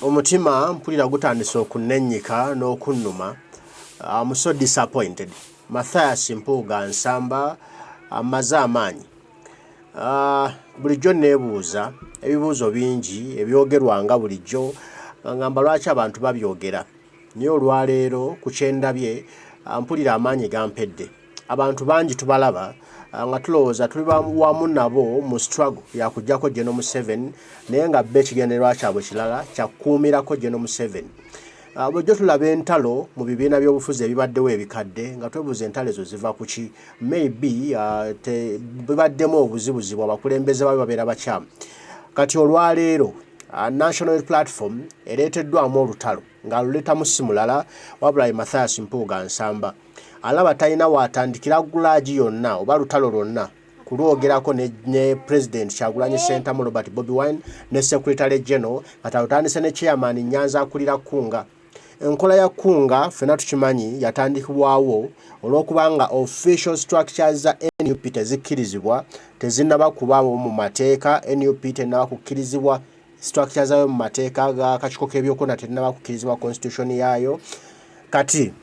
Omutima mpulira gutandise okunennyika n'okunnuma. I'm so disappointed. Mathias Mpuuga Agobye amaze amaanyi. Bulijjo neebuuza ebibuuzo bingi ebyogerwanga bulijjo ngamba lwaki abantu babyogera. Naye olwaleero ku kyendabye mpulira amaanyi gampedde. Abantu bangi tubalaba nga tulowooza tuli wamu nabo mu struggle yakuggyako General Museveni naye nga bbe ekigendererwa kyabwe kirala kyakukuumirako General Museveni. Bw'ojjo tulaba entalo mu bibiina by'obufuzi ebibaddewo ebikadde nga twebuuza entalo ezo ziva ku ki. Maybe bibaddemu obuzibuzibu abakulembeze babe babeera bakyamu. Kati olwaleero National Platform ereeteddwamu olutalo nga luleetamu si mulala wabula Mathias Mpuuga Agobye. Alaba talina watandikira gulaagi yonna oba lutalo lwonna kulwogerako ne President Kyagulanyi Ssentamu Robert Bobi Wine ne Secretary General nga talutandise ne Chairman Nyanza akulira Kkunga. Enkola ya Kkunga ffenna tukimanyi yatandikibwawo olw'okubanga official structures za NUP tezikkirizibwa tezinnaba kubaawo mu mateeka. NUP tennaba kukkirizibwa structures zayo mu mateeka ga kakiiko k'ebyokulonda tennaba kukkirizibwa constitution yaayo. Kati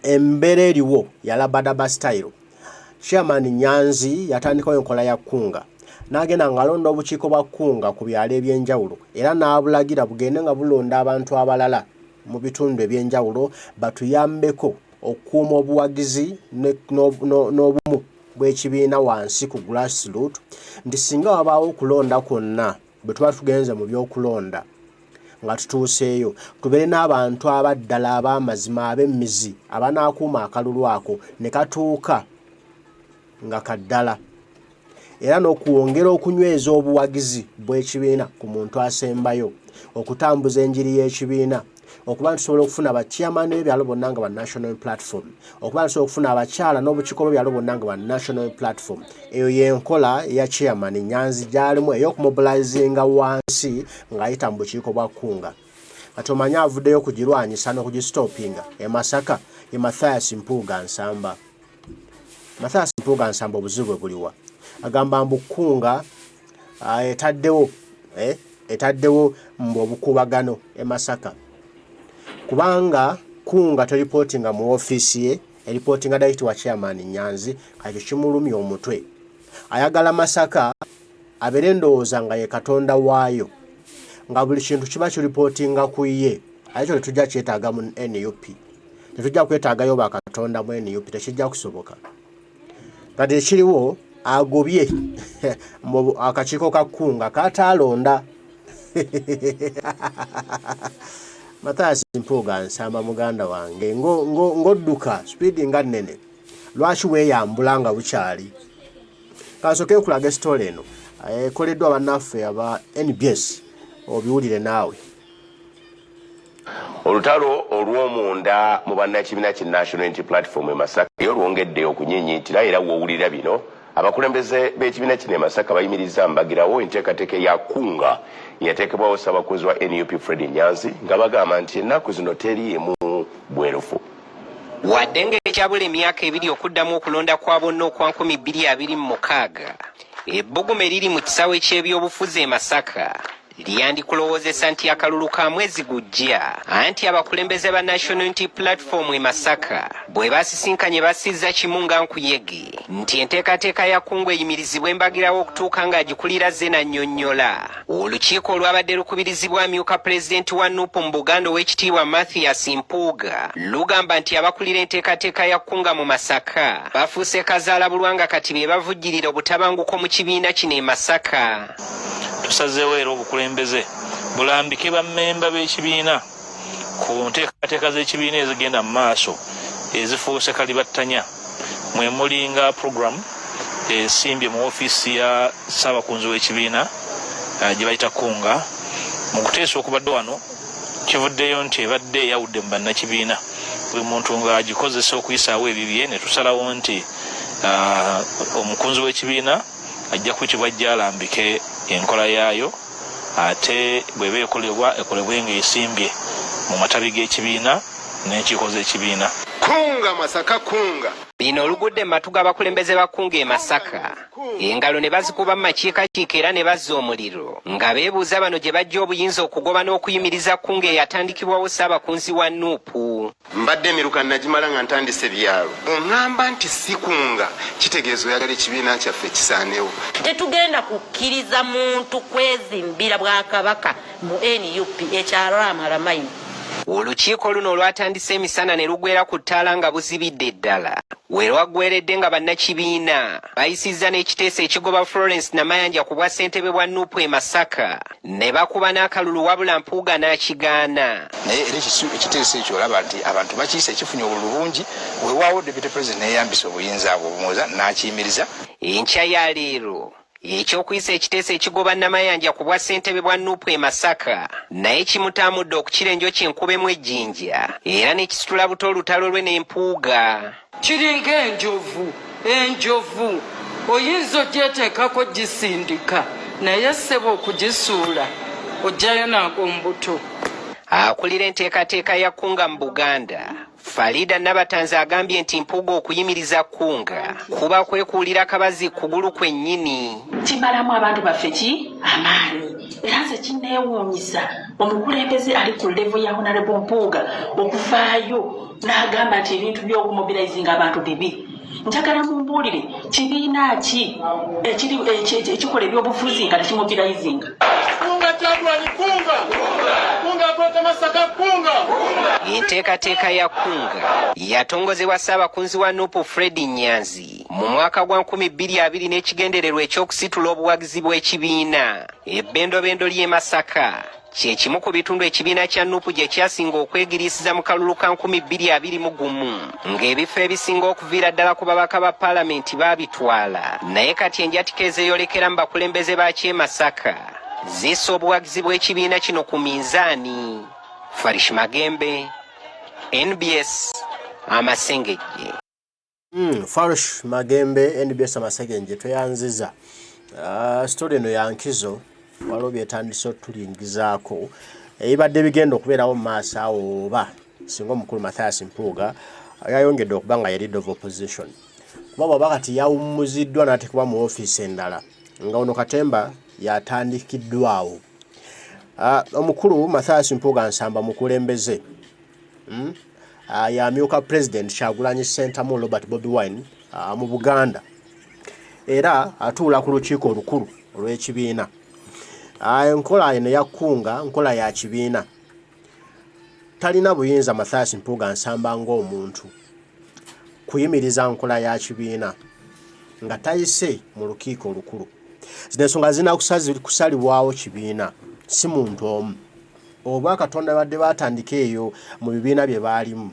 embeera eriwo yalabadaba style. Chairman Nyanzi yatandikawo enkola ya Kkunga n'agenda ng'alonda obukiiko bwa Kkunga ku byalo eby'enjawulo era n'abulagira bugende nga bulonda abantu abalala mu bitundu eby'enjawulo batuyambeko okukuuma obuwagizi n'obumu bw'ekibiina wansi ku grassroots nti singa wabaawo okulonda kwonna bwe tuba tugenze mu by'okulonda nga tutuuseeyo tubeere n'abantu abaddala ab'amazima ab'emmizi abanaakuuma akalulu ako ne katuuka nga kaddala era n'okuwongera okunyweza obuwagizi bw'ekibiina ku muntu asembayo okutambuza enjiri y'ekibiina okuba ntusobola okufuna abachairman b'ebyalo bonna nga ba National Platform okuba ntusobola okufuna abakyala n'obukiiko b'ebyalo bonna nga ba National Platform. Eyo y'enkola eya Chairman Nyanzi gyalimu ey'okumobilizinga wansi ng'ayita mu bukiiko bwa Kkunga. Kati omanyi avuddeyo okugirwanyisa n'okugistopinga e Masaka ye Mathias Mpuuga Agobye. Mathias Mpuuga Agobye obuzibu buliwa agamba mbu Kkunga etaddewo mbu obukuubagano e Masaka kubanga Kkunga teripotinga mu ofiisi ye eripotinga direct wa Chairman Nyanzi kati kimulumya omutwe. Ayagala Masaka abeere ndowooza nga ye katonda waayo nga buli kintu kiba kiripotinga ku ye. Ekyo tetujja kyetaaga mu NUP, tetujja kwetaagayo bakatonda mu NUP, tekijja kusoboka. Kati ekiriwo Agobye akakiiko ka Kkunga kataalonda. Mathias Mpuuga Agobye muganda wange ng'odduka speedi nga nnene lwaki weeyambula nga bukyali. Kansooke nkulaga esitole eno ekoleddwa bannaffe aba NBS obiwulire naawe. Olutalo olw'omunda mu bannakibiina ki National Unity Platform e Masaka olwongedde okunyinyiitira era w'owulira bino abakulembeze b'ekibiina kino e Masaka bayimiriza mbagirawo enteekateeka ya Kkunga yateekebwawo Ssaabakunzi wa NUP Fred Nyanzi nga bagamba nti ennaku zino teriimu bwerufu. Wadde ng'ekyabula emyaka ebiri okuddamu okulonda kwa bonna okwa 2026 ebbugumu eriri mu kisaawe ky'ebyobufuzi e Masaka lyandikulowoozesa nti akalulu ka mwezi gujja anti abakulembeze ba National Unity Platform e Masaka bwe basisinkanye basizza kimu nga nkuyege nti enteekateeka ya Kkunga eyimirizibwa embagirawo okutuuka ng'agikulira ze nannyonnyola. Olukiiko olwabadde lukubirizibwa amyuka pulezidenti wa Nup Bona ow'ekitiibwa Mathias Mpuuga lugamba nti abakulira enteekateeka ya Kkunga mu Masaka bafuuse kazaala bulwanga kati be bavujjirira obutabanguko mu kibiina kino e Masaka. Tusazeewo era obukulembeze bulambike bammemba b'ekibiina ku nteekateeka z'ekibiina ezigenda mu maaso ezifuuse kalibattanya mwe mulinga program esimbye mu ofiisi ya Ssaabakunzi w'ekibiina gye bayita Kkunga. Mu kuteesa okubadde wano kivuddeyo nti ebadde eyawudde mu bannakibiina buli muntu ng'agikozesa okuyisaawo ebibye ne tusalawo nti omukunzi w'ekibiina ajja kuyitibwa ajja alambike enkola yaayo ate bw'eba ekolebwe ng'esimbye mu matabi g'ekibiina n'enkiiko z'ekibiina. kunga Masaka kunga. Bino olugudde matuga abakulembeze bakunga e Masaka. Engalo ne bazikuba mu makiikakiika era ne bazza omuliro. Nga beebuuza bano gye bajja obuyinza okugoba n'okuyimiriza kunga eyatandikibwawo Ssaabakunzi wa Nupu. Mbadde emiruka nagimala nga ntandise byalo. Oŋŋamba nti si kunga kitegeeza oyagala ekibiina kyaffe kisaanewo. Tetugenda kukkiriza muntu kwezimbira Bwakabaka mu NUP ekyalo amalamayini. Olukiiko luno olwatandise emisana ne lugwera ku ttaala nga buzibidde ddala. We lwaggweredde nga bannakibiina bayisizza n'ekiteeso ekigoba Florence Namayanja ku bwa ssentebe bwa Nupu e Masaka ne bakuba n'akalulu wabula Mpuuga n'akigaana. Naye era ekiteeso ekyo olaba nti abantu bakiise ekifunye obululu bungi weewaawo Deputy President neyambisa obuyinza bwe obumuza n'akiyimiriza. Enkya ya leero ekyokuyisa ekiteeso ekigoba Namayanja ku bwa ssentebe bwa Nupu e Masaka naye kimutamudde okukira enjoki enkubemu ejjinja era ne kisitula buto olutalo lwe n'Empuuga. Kiringa enjovu oyinza ogyeteekako gisindika naye ssebo okugisuula ojjayo n'ag'ombuto. Akulira enteekateeka ya kunga mu Buganda Farida Nabatanzi agambye nti Mpuuga okuyimiriza kunga kuba kwekuulira kabazi kugulu kwennyini. Kimalamu abantu baffe ki amaanyi era nze kinneewuunyisa omukulembeze ali ku levo ya Honorable Mpuuga okuvaayo n'agamba nti ebintu by'okumobilizinga abantu bibi. Njagala mumbuulire kibiina ki ekikola ebyobufuzi nga tekimobilizinga. Enteekateeka ya kunga yatongozebwa Ssaabakunzi wa Nupu Fred Nyanzi mu mwaka gwa 2020 n'ekigendererwa ekyokusitula obuwagizi bw'ekibiina. Ebbendobendo ly'e Masaka kye kimu ku bitundu ekibiina kya Nupu gye kyasinga okwegiriisiza mu kalulu ka 2021 ng'ebifo ebisinga okuviira ddala ku babaka ba paalamenti baabitwala. Naye kati enjatika ezeeyolekera mu bakulembeze baakyo e Masaka zissa obuwagizi bw'ekibiina kino ku minzaani. Farish Magembe, NBS Amasengejje. Farish Magembe, NBS Amasengejje tweyanziza. Story eno ya nkizo waliwo byetandise otulingizaako ebibadde bigenda okubeerawo mu maaso awo oba singa omukulu Mathias Mpuuga yayongedde okuba nga ye leader of opposition. Kuba bw'aba kati yawummuziddwa n'ateekebwa mu ofiisi endala nga ono Katemba yatandikiddwawo. Omukulu Mathias Mpuuga nsamba mukulembeze yamyuka President Kyagulanyi Ssentamu Robert Bobi Wine mu Buganda era atuula ku lukiiko olukulu olw'ekibiina. Enkola eno ya kunga nkola ya kibiina talina buyinza Mathias Mpuuga nsamba ng'omuntu kuyimiriza nkola ya kibiina nga tayise mu lukiiko olukulu. Zino ensonga zina kusalibwawo kibiina si muntu omu. Obwakatonda badde batandika eyo mu bibiina bye baalimu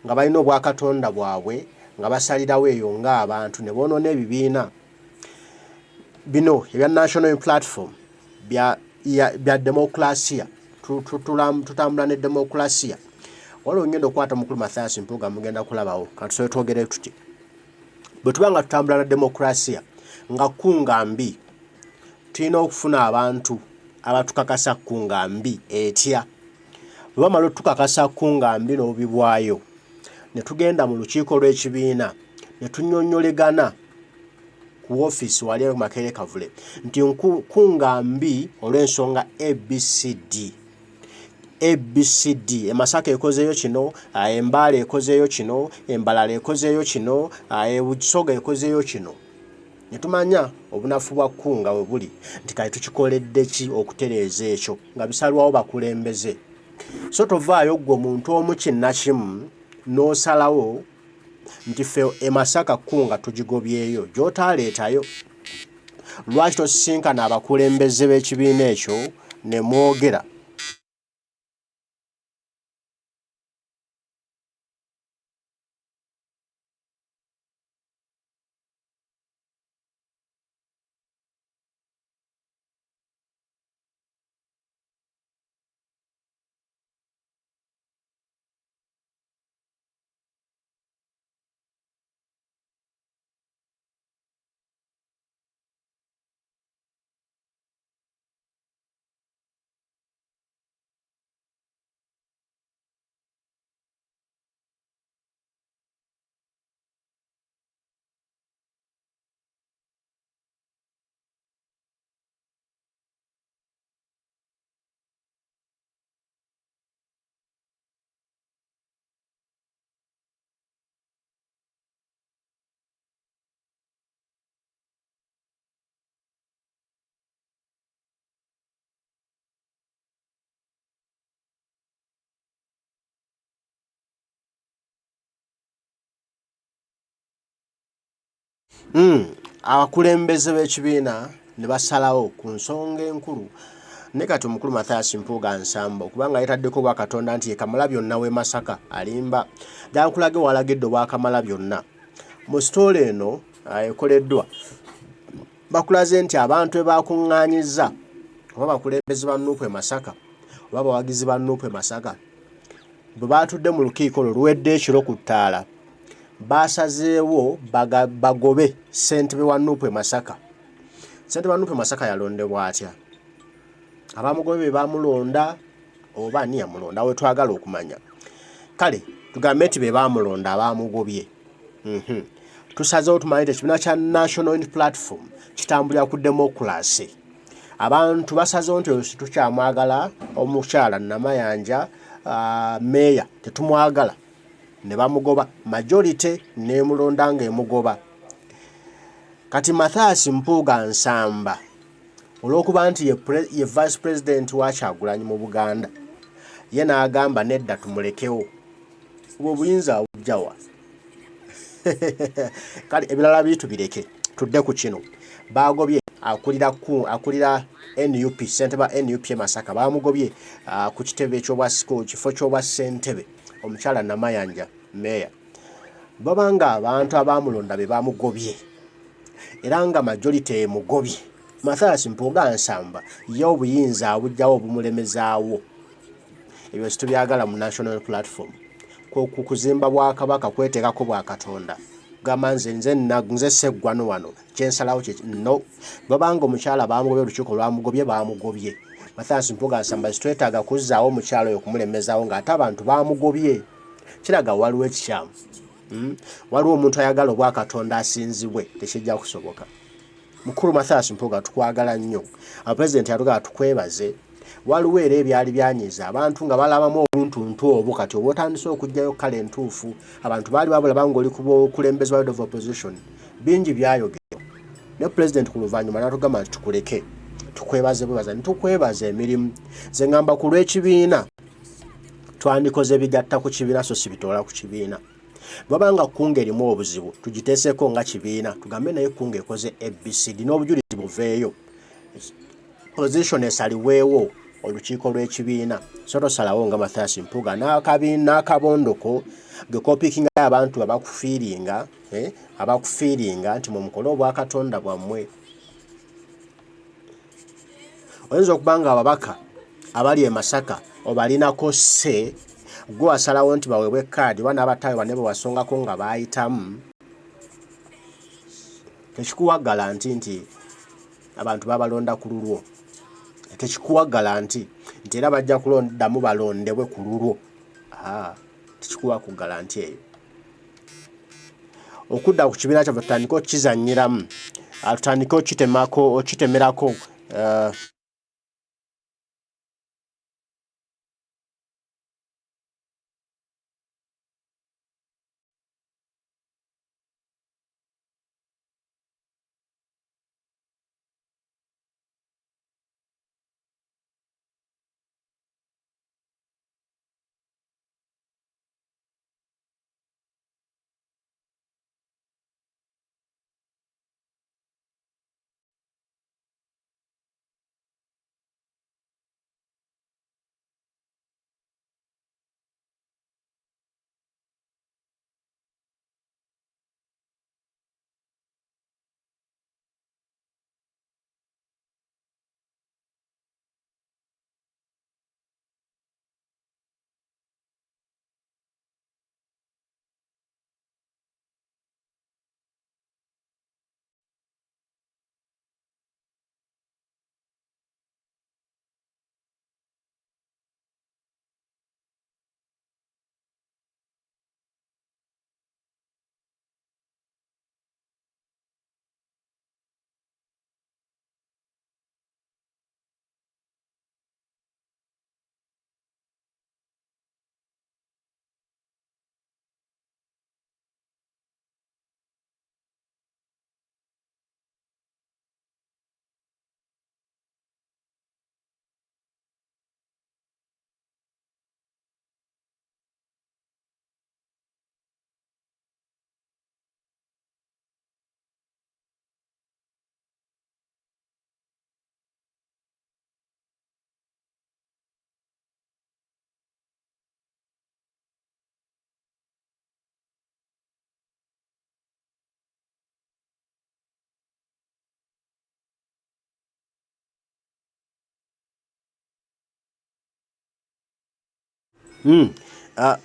nga balina obwakatonda bwabwe nga basalirawo eyo ng'abantu ne bonoona ebibiina bino ebya national platform bya demokrasia. Tutambula ne demokrasia. Waliwo ngenda okukwata mukulu Mathias Mpuuga mugenda kulabawo katusobe twogere tuti bwe tuba nga tutambula na demokrasia nga kunga mbi tulina okufuna abantu abatukakasa kunga mbi etya. Bwe bamala otukakasa kunga mbi n'obibwayo ne tugenda mu lukiiko lw'ekibiina ne tunnyonnyolegana ku ofiisi wali Makerere Kavule nti kunga mbi olw'ensonga ABCD e Masaka ekozeeyo kino, Embaala ekozeeyo kino, Embalala ekozeeyo kino, e Busoga ekozeeyo kino. Ne tumanya obunafu bwa kunga we buli nti kale tukikoledde ki okutereeza ekyo nga bisalwawo bakulembeze. So tovaayo gwe omuntu omu kinnakimu n'osalawo nti ffe e Masaka kunga tugigobyeyo gy'otaaleetayo. Lwaki tosisinkana abakulembeze b'ekibiina ekyo ne mwogera abakulembeze b'ekibiina ne basalawo ku nsonga enkulu ne kati omukulu Mathias Mpuuga Nsamba kubanga yetaddeko Bwakatonda nti yekamala byonna w'e Masaka alimba jakulage walagidde Bwakamala byonna mu sitole eno ekoleddwa bakulaze nti abantu ebakuŋŋaanyizza oba bakulembeze ba Nup Masaka oba bawagizi ba Nup Masaka bwe baatudde mu lukiiko luwedde ekiro ku ttaala basazeewo bagobe ssentebe wa Nup Masaka. Ssentebe wa Nup Masaka yalondebwa atya? Abamugobe be bamulonda oba ani yamulonda we twagala okumanya. Kale tugambe nti be bamulonda abamugobye. Tusazeewo tumanye nti ekibiina kya National Unity Platform kitambulira ku democracy. Abantu basazeewo nti tukyamwagala omukyala Namayanja meya tetumwagala ne bamugoba majority ne mulonda ng'emugoba. Kati Mathias Mpuuga Nsamba olw'okuba nti ye vice president wa Kyagulanyi mu Buganda ye n'agamba nedda tumulekewo obwo buyinza abujjawa. Kale ebirala bitu bireke tudde ku kino bagobye akulira NUP ssentebe NUP Masaka bamugobye ku kitebe eky'obwasiko kifo ky'obwa ssentebe omukyala Namayanja meya babanga abantu abamulonda be bamugobye era nga majority emugobye. Mathias Mpuuga Nsamba ye obuyinza abujjawo obumulemezaawo ebyo situbyagala mu National Platform kukuzimba Bwakabaka kweteekako Bwakatonda gamba nze seggwano wano kyensalawo no babanga omukyala bamugobye olukiiko lwamugobye bamugobye. Mathias Mpuuga Nsamba sitwetaaga kuzzaawo omukyala oyo okumulemezaawo ng'ate abantu bamugobye kiraga waliwo ekikyamu. Waliwo omuntu ayagala Obwakatonda asinzibwe tekijja kusoboka. Mukulu Mathias Mpuuga tukwagala nnyo. Pulezidenti yatugamba tukwebaze. Waliwo era ebyali byanyiza abantu nga balabamu obuntuntu obwo kati oba otandise okugjayo kale entuufu abantu baali babulaba ng'oli ku bukulembeze wa of opposition bingi byayogerwa ne pulezidenti ku luvannyuma n'atugamba nti tukuleke tukwebaze bwebaza nitukwebaza emirimu ze ngamba ku lw'ekibiina twandikoze bigatta ku kibiina so sibitoola ku kibiina babanga kunga erimu obuzibu tugiteeseko nga kibiina tugambe naye kunga ekoze ABCD n'obujulizi buveeyo position esaliweewo olukiiko lw'ekibiina so tosalawo nga Mathias Mpuuga n'akabondoko gekopikinga abantu abakufiiringa nti mumukole Obwakatonda bwammwe. Oyinza okuba nga ababaka abali e Masaka obalinako se gwe wasalawo nti baweebwe kaadi oba n'abatawe bane bwe wasongako nga baayitamu tekikuwagala nti abantu babalonda ku lulwo. Tekikuwagala nti era bajja kulondamu balondebwe ku lulwo. Tekikuwa ku garanti eyo. Okudda ku kibiina kyaffe tutandika okukizannyiramu tutandika okitemerako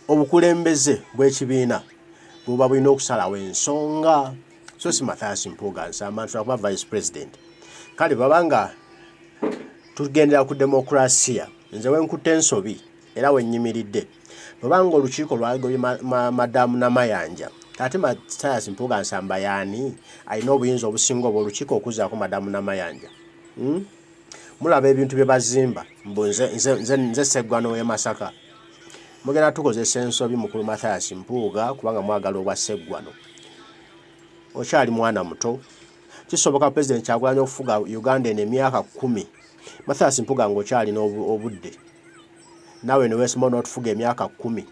obukulembeze bw'ekibiina buba bulina okusalawo ensonga so si Mathias Mpuuga nsamba kuba vice president kale babanga tugendera ku demokrasia nze wenkutte ensobi era wennyimiridde babanga olukiiko lwagobye madamu Namayanja ate Mathias Mpuuga nsamba yaani alina obuyinza obusinga obw'olukiiko okuzaako madamu Namayanja mulaba ebintu bye bazimba nze Sseggwano w'e Masaka mugenda tukozesa ensobi mukulu Mathias Mpuuga kubanga mwagala obwa Sseggwano okyali mwana muto kisoboka president Kyagulanyi okufuga Uganda emyaka 10 Mathias Mpuuga ng'okyali n'obudde nawe ne weesimo n'otufuga emyaka 10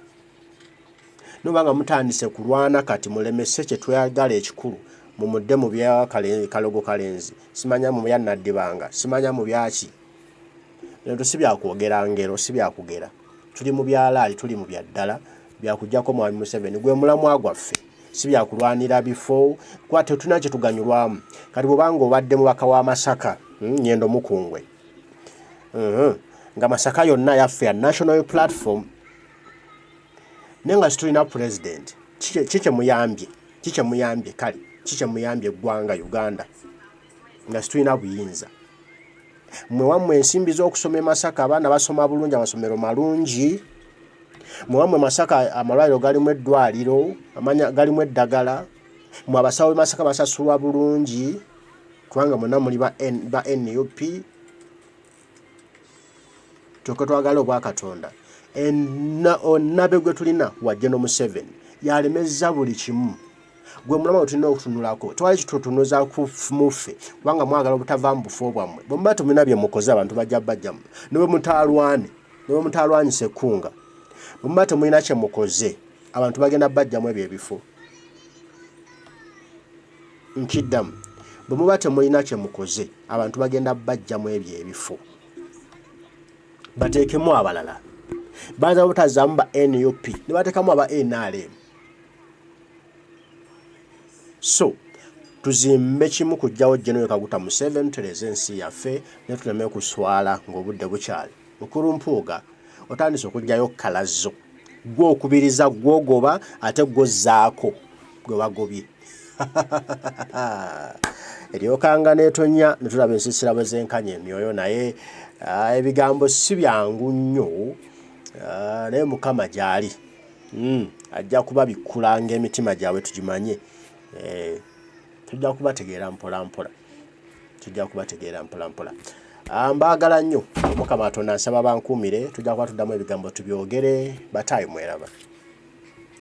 nubanga mutandise kulwana kati mulemese kye tweyagala ekikulu mumudde mu bya kalogo kalenzi simanya mu bya Naddibanga simanya mu byaki ebintu si byakwogera ngero si byakugera tuli mu byalaali tuli mu byaddala byakujjako Mwami Museveni gwe mulamwa gwaffe si byakulwanira bifo kwate tuna kye tuganyulwamu kati bw'obanga obadde mubaka wa Masaka Nyendo Mukungwe nga Masaka yonna yaffe ya national platform nenga situlina president kike muyambye kale kike muyambye eggwanga Uganda nga situlina buyinza mwe wamwe ensimbi z'okusoma Masaka abaana basoma bulungi amasomero malungi mwe wamwe Masaka amalwaliro galimu eddwaliro amanya galimu eddagala mwe abasawo Masaka basasulwa bulungi kubanga mwena muli ba NUP twagala obwa Katonda onabe gwe tulina wa General Museveni yalemeza buli kimu gwe mulama tulina okutunulako twali kitutunuza muffe kubanga mwagala obutava mu bufo bwammwe bwe tumina bye mukoze abantu bajja bajjamu niwe mutalwani Ssekunga bwe temulina kye mukoze abantu bagenda bajjamu ebyo ebifo nkiddamu bwe temulina kye mukoze abantu bagenda bajjamu ebyo ebifo bateekemu abalala baza butazaamu ba NUP ne bateekamu aba NRM so tuzimbe kimu kujjawo General Kaguta Museveni tereze ensi yaffe ne tuleme kuswala ng'obudde bukyali mukulu Mpuuga otandise okujjayo kalazo gw'okubiriza gwogoba ate gwozaako gwe bagobye eryokanga n'etonya ne tulaba ensiisira bwe zenkanya emyoyo naye ebigambo si byangu nnyo naye Mukama gyali ajja kuba bikulanga emitima gyabwe tugimanye tujja kubategeera mpola mpola mbaagala nnyo Mukama Katonda nsaba bankuumire tujja kuba tuddamu ebigambo tubyogere bataayi mweraba